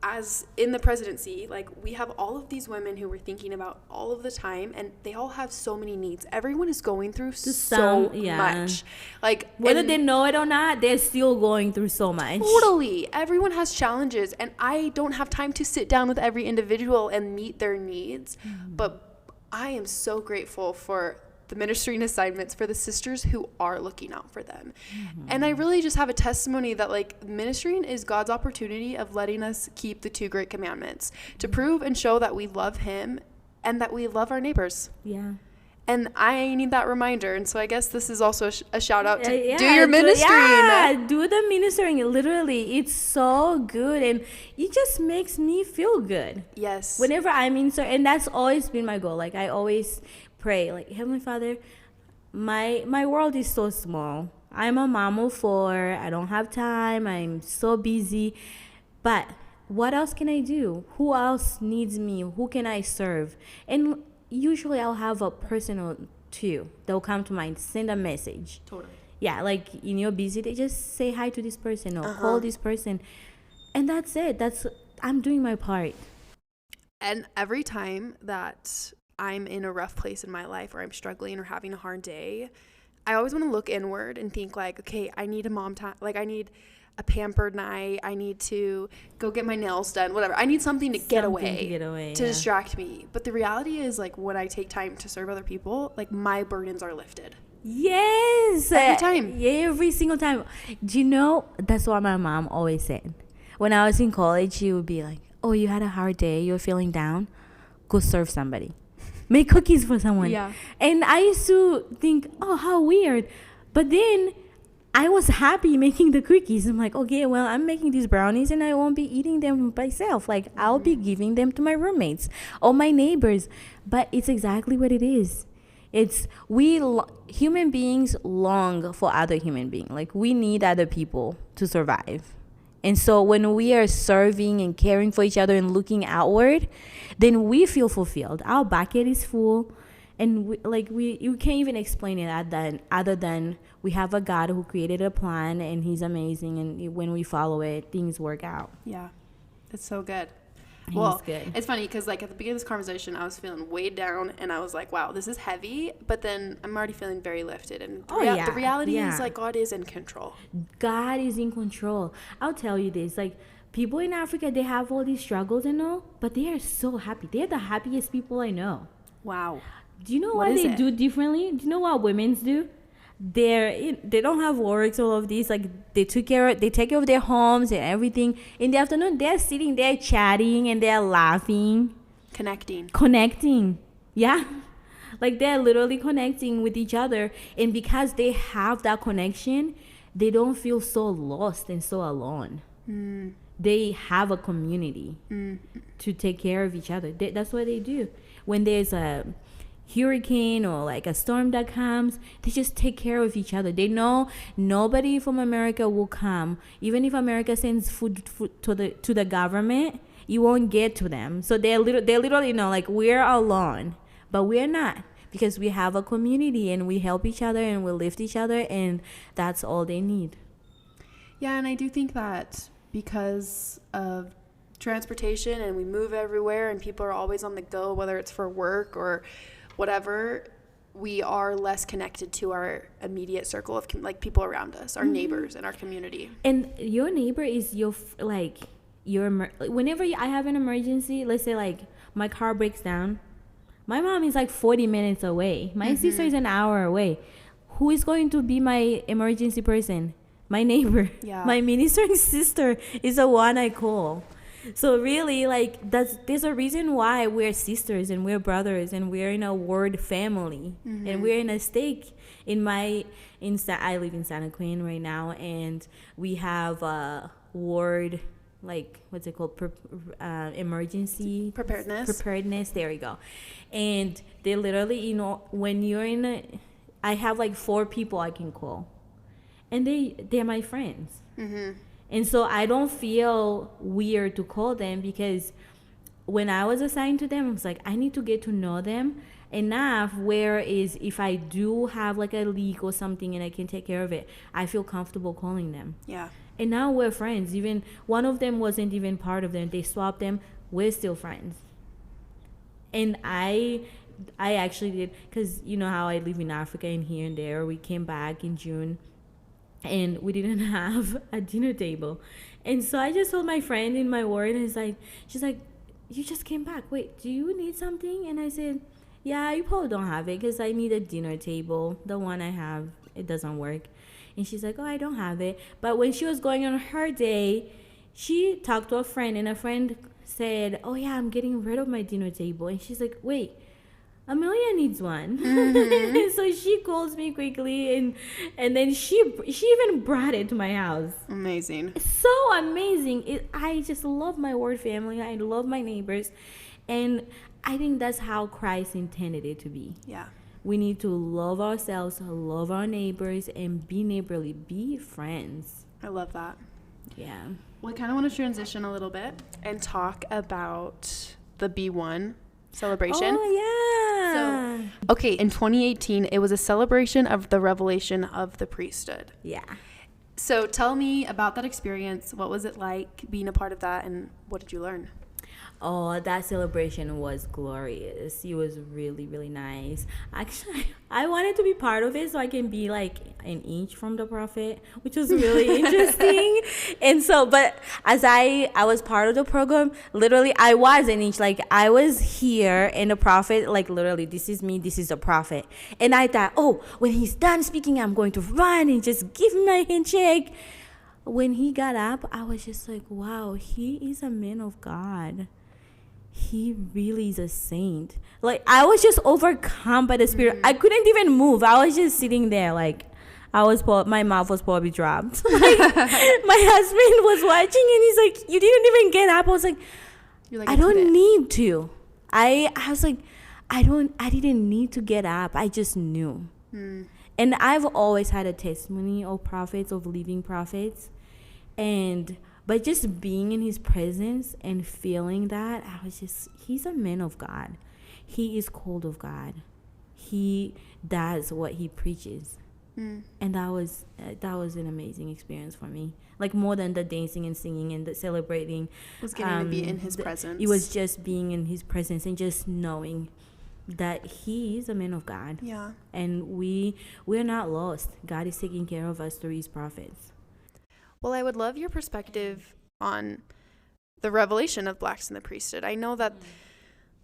as in the presidency, like, we have all of these women who we're thinking about all of the time, and they all have so many needs. Everyone is going through so much. Like, whether they know it or not, they're still going through so much. Totally. Everyone has challenges, and I don't have time to sit down with every individual and meet their needs. But I am so grateful for the ministering assignments for the sisters who are looking out for them. And I really just have a testimony that, like, ministering is God's opportunity of letting us keep the 2 great commandments to prove and show that we love him and that we love our neighbors. Yeah. And I need that reminder. And so I guess this is also a shout out to do your ministering. Do the ministering. Literally, it's so good. And it just makes me feel good. Yes. Whenever I minister, and that's always been my goal. Like, I always pray, like, Heavenly Father, my world is so small. I'm a mom of 4. I don't have time. I'm so busy. But what else can I do? Who else needs me? Who can I serve? And usually I'll have a person or 2 that will come to mind, send a message. Totally. Yeah, like, in your busy day, just say hi to this person or call this person. And that's it. I'm doing my part. And every time that I'm in a rough place in my life or I'm struggling or having a hard day, I always want to look inward and think, like, okay, I need a mom time. Like, I need a pampered night. I need to go get my nails done, whatever. I need something to get away to distract me. But the reality is, like, when I take time to serve other people, like, my burdens are lifted. Yes. Every time. Every single time. Do you know, that's what my mom always said. When I was in college, she would be like, oh, you had a hard day, you're feeling down, go serve somebody. Make cookies for someone. Yeah. And I used to think, oh, how weird. But then I was happy making the cookies. I'm like, okay, well, I'm making these brownies and I won't be eating them myself. Like, I'll be giving them to my roommates or my neighbors. But it's exactly what it is. It's human beings long for other human beings. Like, we need other people to survive. And so when we are serving and caring for each other and looking outward, then we feel fulfilled. Our bucket is full, and you can't even explain it other than we have a God who created a plan, and He's amazing. And when we follow it, things work out. Yeah, it's so good. Well, good. It's funny because, like, at the beginning of this conversation, I was feeling weighed down, and I was like, wow, this is heavy. But then I'm already feeling very lifted. And the reality is, like, God is in control. God is in control. I'll tell you this. Like, people in Africa, they have all these struggles and all, but they are so happy. They're the happiest people I know. Wow. Do you know what they do differently? Do you know what women's do? They don't have works, all of these. Like, they take care of their homes and everything. In the afternoon, they're sitting there chatting and they're laughing, connecting. Yeah, like, they're literally connecting with each other. And because they have that connection, they don't feel so lost and so alone. They have a community to take care of each other. That's what they do. When there's a hurricane or like a storm that comes, they just take care of each other. They know nobody from America will come. Even if America sends food to the government, it won't get to them. So they literally know, like, we're alone, but we're not, because we have a community and we help each other and we lift each other, and that's all they need. Yeah, and I do think that because of transportation and we move everywhere and people are always on the go, whether it's for work or whatever, we are less connected to our immediate circle of like people around us, our neighbors and our community. And your neighbor is whenever I have an emergency, let's say like my car breaks down, my mom is like 40 minutes away. My sister is an hour away. Who is going to be my emergency person? My neighbor. Yeah. My ministering sister is the one I call. So really, like, there's a reason why we're sisters and we're brothers and we're in a word family, and we're in a stake. I live in Santa Queen right now, and we have a ward, like, what's it called, emergency preparedness. There we go. And they literally, when you're I have like 4 people I can call, and they're my friends. And so I don't feel weird to call them, because when I was assigned to them, I was like, I need to get to know them enough, whereas if I do have like a leak or something and I can take care of it, I feel comfortable calling them. Yeah. And now we're friends. Even one of them wasn't even part of them. They swapped them. We're still friends. And I actually did, because you know how I live in Africa and here and there. We came back in June, and we didn't have a dinner table. And so I just told my friend in my ward, and she's like, you just came back. Wait, do you need something? And I said, yeah, you probably don't have it, because I need a dinner table. The one I have, it doesn't work. And she's like, oh, I don't have it. But when she was going on her day, she talked to a friend, and a friend said, oh, yeah, I'm getting rid of my dinner table. And she's like, wait, Amelia needs one. So she calls me quickly, and then she even brought it to my house. Amazing. So amazing. I just love my ward family. I love my neighbors. And I think that's how Christ intended it to be. Yeah. We need to love ourselves, love our neighbors, and be neighborly. Be friends. I love that. Yeah. Well, I kind of want to transition a little bit and talk about the B1 celebration. Oh, yeah. So, okay, in 2018, it was a celebration of the revelation of the priesthood. Yeah. So tell me about that experience. What was it like being a part of that, and what did you learn? Oh, that celebration was glorious. It was really, really nice. Actually, I wanted to be part of it so I can be like an inch from the prophet, which was really interesting. And so, but as I was part of the program, literally I was an inch. Like I was here and the prophet, like literally, this is me, this is the prophet. And I thought, oh, when he's done speaking, I'm going to run and just give him my handshake. When he got up, I was just like, wow, he is a man of God. He really is a saint. Like I was just overcome by the Spirit. I couldn't even move. I was just sitting there like my mouth was probably dropped. Like my husband was watching and he's like, you didn't even get up. I was like, I don't need to. I was like, I didn't need to get up. I just knew. And I've always had a testimony of prophets, of living prophets. But just being in his presence and feeling that, he's a man of God. He is called of God. He does what he preaches. And that was an amazing experience for me. Like more than the dancing and singing and the celebrating. It was getting to be in his presence. It was just being in his presence and just knowing that he is a man of God. Yeah. And we're not lost. God is taking care of us through his prophets. Well, I would love your perspective on the revelation of blacks in the priesthood. I know that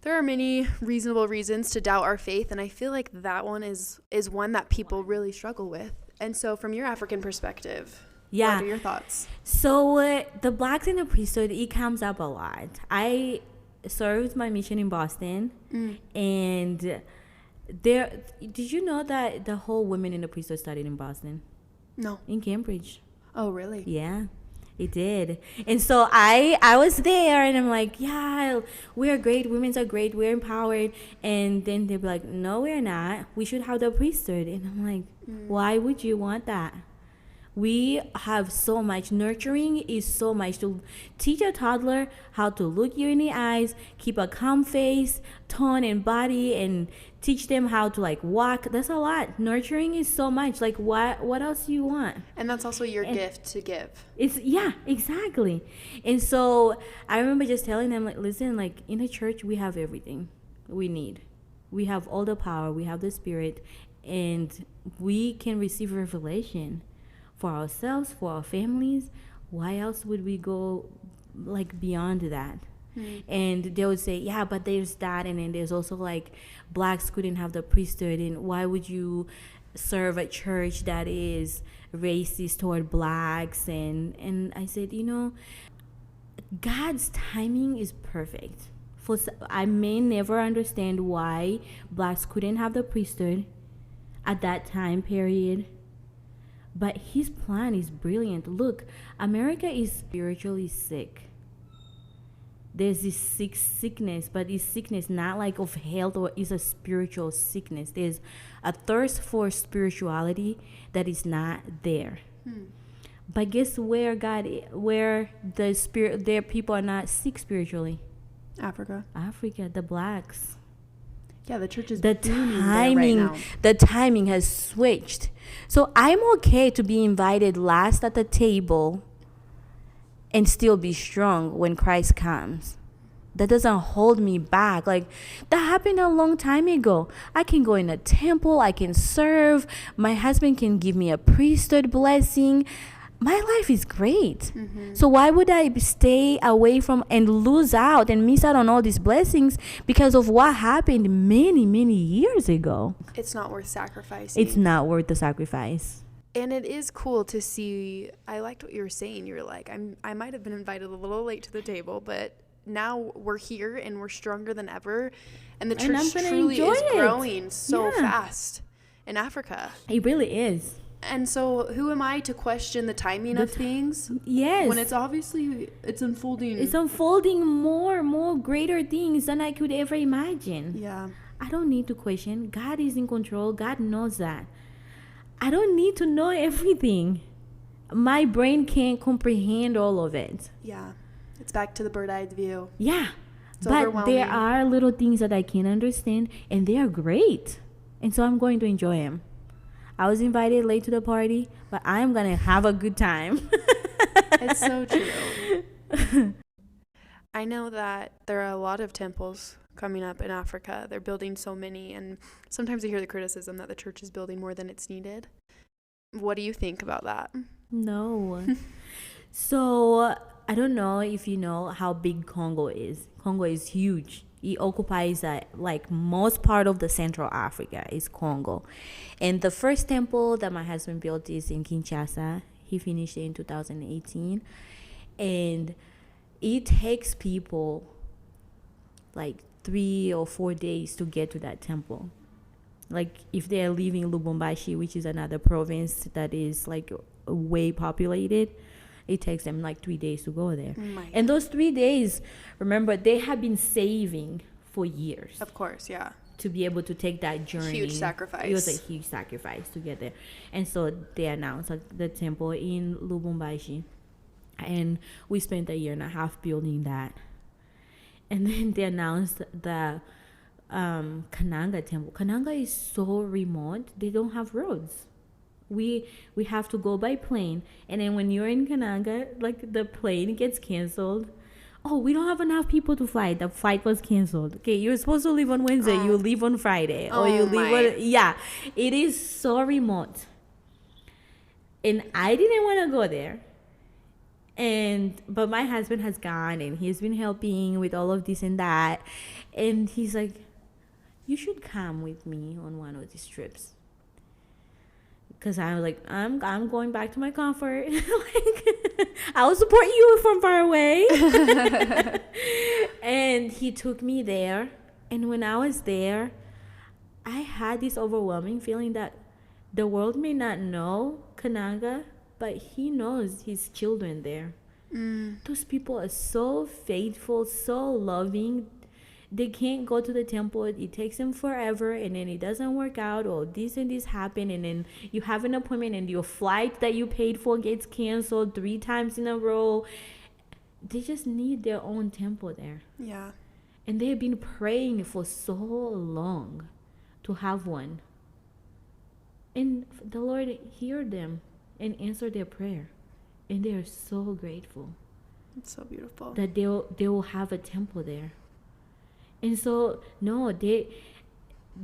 there are many reasonable reasons to doubt our faith, and I feel like that one is one that people really struggle with. And so from your African perspective, what are your thoughts? So the blacks in the priesthood, it comes up a lot. I served my mission in Boston, and did you know that the whole women in the priesthood started in Boston? No. In Cambridge. Oh, really? Yeah, it did. And so I was there and I'm like, yeah, we're great. Women are great. We're empowered. And then they'd be like, no, we're not. We should have the priesthood. And I'm like, why would you want that? We have so much. Nurturing is so much. To teach a toddler how to look you in the eyes, keep a calm face, tone and body, and teach them how to like walk. That's a lot. Nurturing is so much. Like what else do you want? And that's also your gift to give. Exactly. And so I remember just telling them, like, listen, like in the church we have everything we need. We have all the power. We have the Spirit, and we can receive revelation for ourselves, for our families. Why else would we go like beyond that? And they would say, yeah, but there's that, and then there's also like blacks couldn't have the priesthood, and why would you serve a church that is racist toward blacks? And I said, God's timing is perfect. I may never understand why blacks couldn't have the priesthood at that time period, but his plan is brilliant. Look, America is spiritually sick. There's this sickness, but this sickness not like of health, or is a spiritual sickness. There's a thirst for spirituality that is not there. But guess where their people are not sick spiritually? Africa, the blacks. Yeah, the church is the timing right now. The timing has switched. So I'm okay to be invited last at the table and still be strong when Christ comes. That doesn't hold me back. Like, that happened a long time ago. I can go in a temple, I can serve, my husband can give me a priesthood blessing. My life is great. So why would I stay away from and lose out and miss out on all these blessings because of what happened many, many years ago? It's not worth sacrificing. It's not worth the sacrifice. And it is cool to see. I liked what you were saying. You were like, I might have been invited a little late to the table, but now we're here and we're stronger than ever. And the church truly is growing so fast in Africa. It really is. And so who am I to question the timing of things? Yes. When it's obviously, it's unfolding. It's unfolding more greater things than I could ever imagine. Yeah. I don't need to question. God is in control. God knows that. I don't need to know everything. My brain can't comprehend all of it. Yeah. It's back to the bird-eyed view. Yeah. But there are little things that I can understand, and they are great. And so I'm going to enjoy them. I was invited late to the party, but I'm going to have a good time. It's so true. I know that there are a lot of temples coming up in Africa. They're building so many, and sometimes I hear the criticism that the church is building more than it's needed. What do you think about that? No. So I don't know if you know how big Congo is. Congo is huge. It occupies like most part of the Central Africa is Congo. And the first temple that my husband built is in Kinshasa. He finished it in 2018. And it takes people like 3 or 4 days to get to that temple. Like if they're leaving Lubumbashi, which is another province that is like way populated, it takes them like 3 days to go there. And those 3 days, remember, they have been saving for years. Of course, yeah. To be able to take that journey. Huge sacrifice. It was a huge sacrifice to get there. And so they announced the temple in Lubumbashi. And we spent 1.5 years building that. And then they announced the Kananga temple. Kananga is so remote, they don't have roads. We have to go by plane, and then when you're in Kananga, like the plane gets canceled. Oh, we don't have enough people to fly. The flight was canceled. Okay, you're supposed to leave on Wednesday. You leave on Friday, or you leave on It is so remote, and I didn't want to go there. But my husband has gone, and he's been helping with all of this and that, and he's like, "You should come with me on one of these trips." Because I was like, I'm going back to my comfort. Like, I'll support you from far away. And he took me there. And when I was there, I had this overwhelming feeling that the world may not know Kananga, but he knows his children there. Those people are so faithful, so loving. They can't go to the temple. It takes them forever, and then it doesn't work out, or this and this happen, and then you have an appointment and your flight that you paid for gets canceled 3 times in a row. They just need their own temple there. Yeah. And they've been praying for so long to have one. And the Lord heard them and answered their prayer. And they are so grateful. It's so beautiful. That they will have a temple there. And so, no, they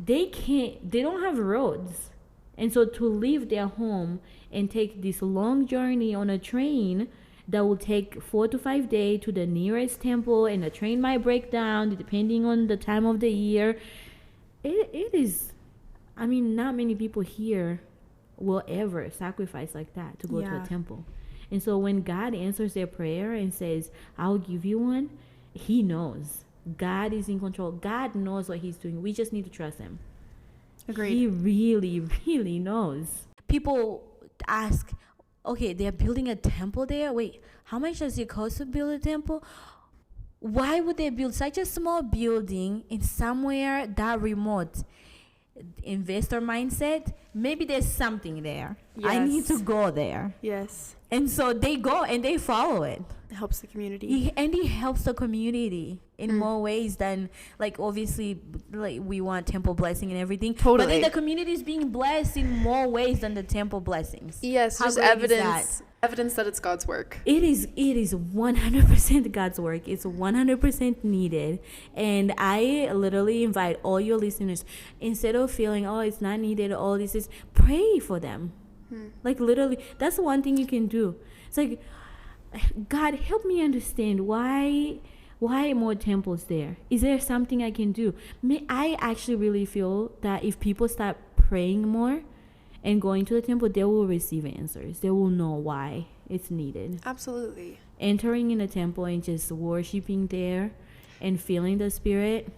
don't have roads. And so to leave their home and take this long journey on a train that will take 4 to 5 days to the nearest temple, and the train might break down depending on the time of the year. It is, I mean, not many people here will ever sacrifice like that to go to a temple. And so when God answers their prayer and says, I'll give you one, he knows. God is in control. God knows what he's doing. We just need to trust him. Agreed. He really, really knows. People ask, okay, they're building a temple there. Wait, how much does it cost to build a temple? Why would they build such a small building in somewhere that remote? Investor mindset, maybe there's something there. Yes. I need to go there. Yes. And so they go and they follow it. It helps the community. And it helps the community in more ways than, like, obviously, like, we want temple blessing and everything. Totally. But then the community is being blessed in more ways than the temple blessings. Yes, just evidence that it's God's work. It is 100% God's work. It's 100% needed. And I literally invite all your listeners, instead of feeling, oh, it's not needed, all this is, pray for them. Like, literally, that's one thing you can do. It's like, God, help me understand why more temples there? Is there something I can do? I actually really feel that if people start praying more and going to the temple, they will receive answers. They will know why it's needed. Absolutely. Entering in a temple and just worshiping there and feeling the Spirit,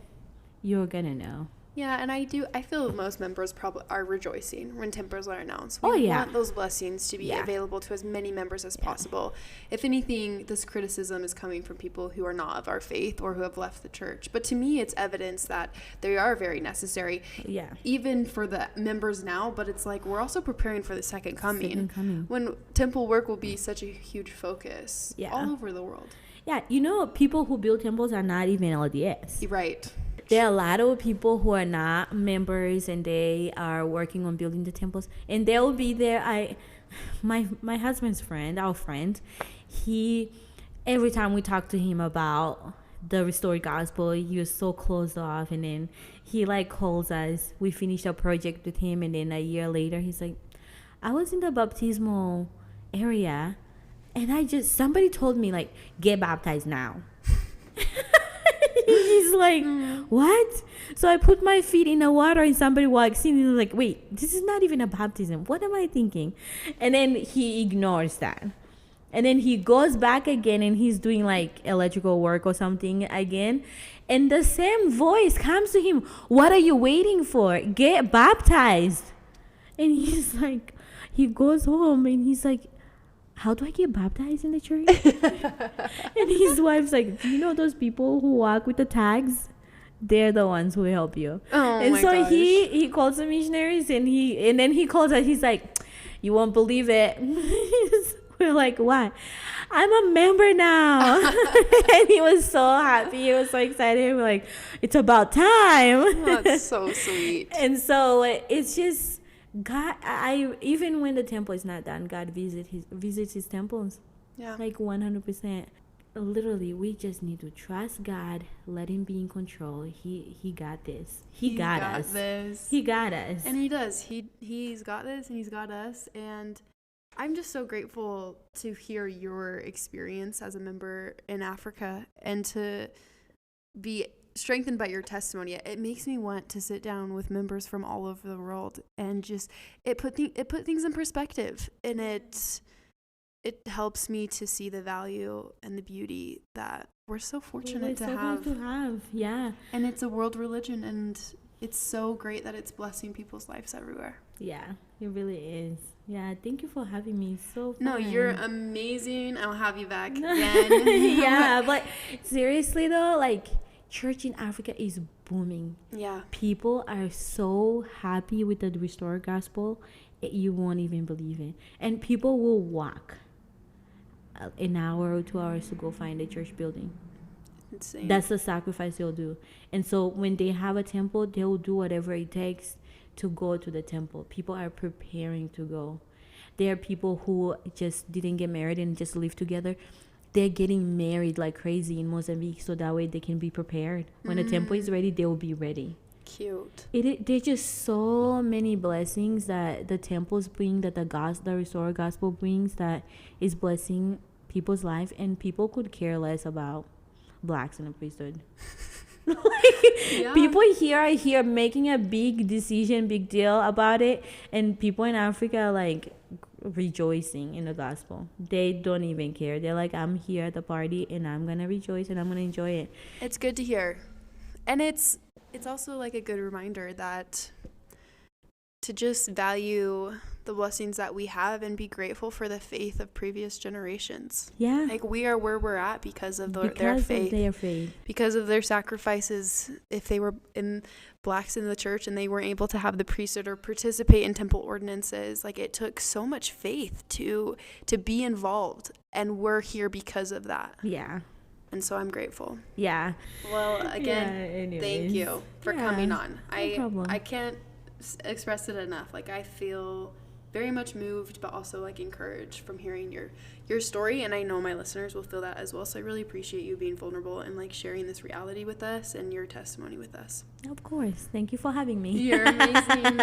you're gonna know. Yeah, and I feel most members probably are rejoicing when temples are announced. We want those blessings to be available to as many members as possible. If anything, this criticism is coming from people who are not of our faith or who have left the church. But to me, it's evidence that they are very necessary. Yeah. Even for the members now, but it's like we're also preparing for the second coming. When temple work will be such a huge focus all over the world. Yeah, people who build temples are not even LDS. Right. There are a lot of people who are not members and they are working on building the temples, and they'll be there. My husband's friend, our friend, every time we talk to him about the restored gospel. He was so closed off, and then he like calls us. We finished a project with him, and then a year later he's like, I was in the baptismal area, and somebody told me like, get baptized now. He's like, what? So I put my feet in the water, and somebody walks in and is like, wait, this is not even a baptism. What am I thinking? And then he ignores that. And then he goes back again, and he's doing like electrical work or something again. And the same voice comes to him. What are you waiting for? Get baptized. And he's like, he goes home and he's like, how do I get baptized in the church? And his wife's like, do you know those people who walk with the tags? They're the ones who help you. Oh, and my so gosh. he calls the missionaries, and then he calls us. He's like, you won't believe it. We're like, what? I'm a member now. And he was so happy. He was so excited. We're like, it's about time. That's so sweet. And so it's just God. Even when the temple is not done, God visits his temples. Yeah. Like 100%. Literally, we just need to trust God. Let him be in control. He got this. He got us. This. He got us. And he does. He's got this, and he's got us. And I'm just so grateful to hear your experience as a member in Africa and to be strengthened by your testimony. It makes me want to sit down with members from all over the world, and just it put things in perspective, and it helps me to see the value and the beauty that we're so fortunate to have. Yeah. And it's a world religion, and it's so great that it's blessing people's lives everywhere. Yeah, it really is. Yeah, thank you for having me. So fun. No, you're amazing. I'll have you back again. Yeah, but seriously though, like, church in Africa is booming. Yeah. People are so happy with the restored gospel, you won't even believe it. And people will walk an hour or 2 hours to go find a church building. Insane. That's the sacrifice they'll do. And so when they have a temple, they'll do whatever it takes to go to the temple. People are preparing to go. There are people who just didn't get married and just live together. They're getting married like crazy in Mozambique, so that way they can be prepared. When the temple is ready, they will be ready. Cute. There's just so many blessings that the temples bring, that the restored gospel brings, that is blessing people's life, and people could care less about blacks in the priesthood. People here are here making a big decision, big deal about it, and people in Africa are like rejoicing in the gospel. They don't even care. They're like, I'm here at the party, and I'm gonna rejoice, and I'm gonna enjoy it. It's good to hear. And it's also like a good reminder that to just value the blessings that we have and be grateful for the faith of previous generations. Yeah. Like, we are where we're at because of their faith. Because of their sacrifices. If they were blacks in the church and they weren't able to have the priesthood or participate in temple ordinances, like, it took so much faith to be involved, and we're here because of that. Yeah. And so I'm grateful. Yeah. Well, again, thank you for coming on. No problem. I can't express it enough. Like, I feel very much moved, but also like encouraged from hearing your story, and I know my listeners will feel that as well. So I really appreciate you being vulnerable and like sharing this reality with us and your testimony with us. Of course. Thank you for having me. You're amazing.